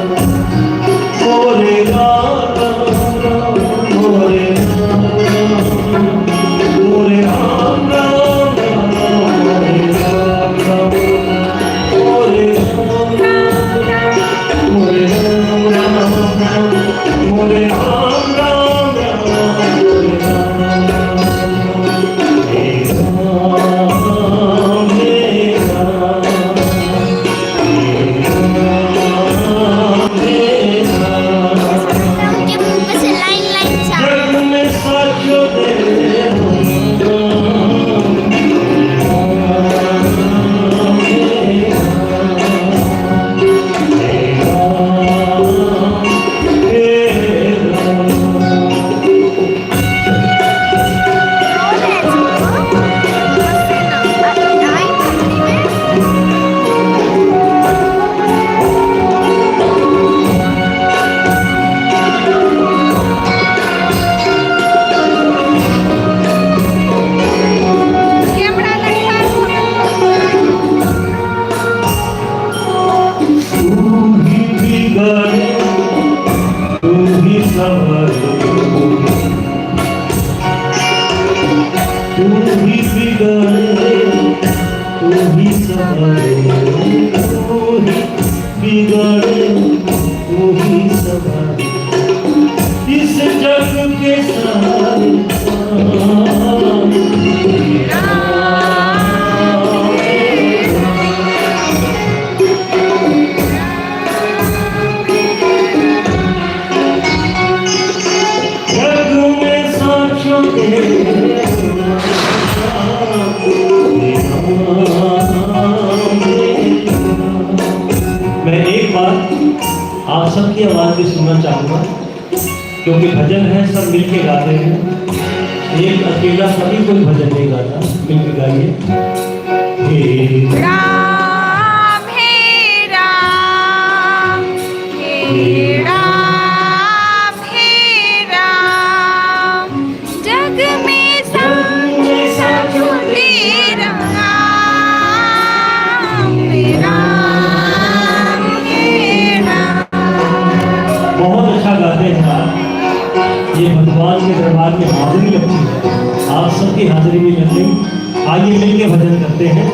मोरे राम राम मोरे मोरे राम राम मोरे राम राम मोरे मोरे राम राम इस जग के सारे जग में साक्षों मैं एक बात आप सबकी आवाज भी सुनना चाहूंगा, क्योंकि भजन है सब मिलके गाते हैं, एक अकेला कभी कोई भजन नहीं गाता, मिलके गाइए। हे राम हे राम हे राम हे राम जग में सब तेरा राम हे राम हे राम। बहुत अच्छा गाते हैं आप। ये भगवान के दरबार में हाजिरी लगती है, आप सबकी हाजिरी भी लग गई। आइए मिलके भजन करते हैं।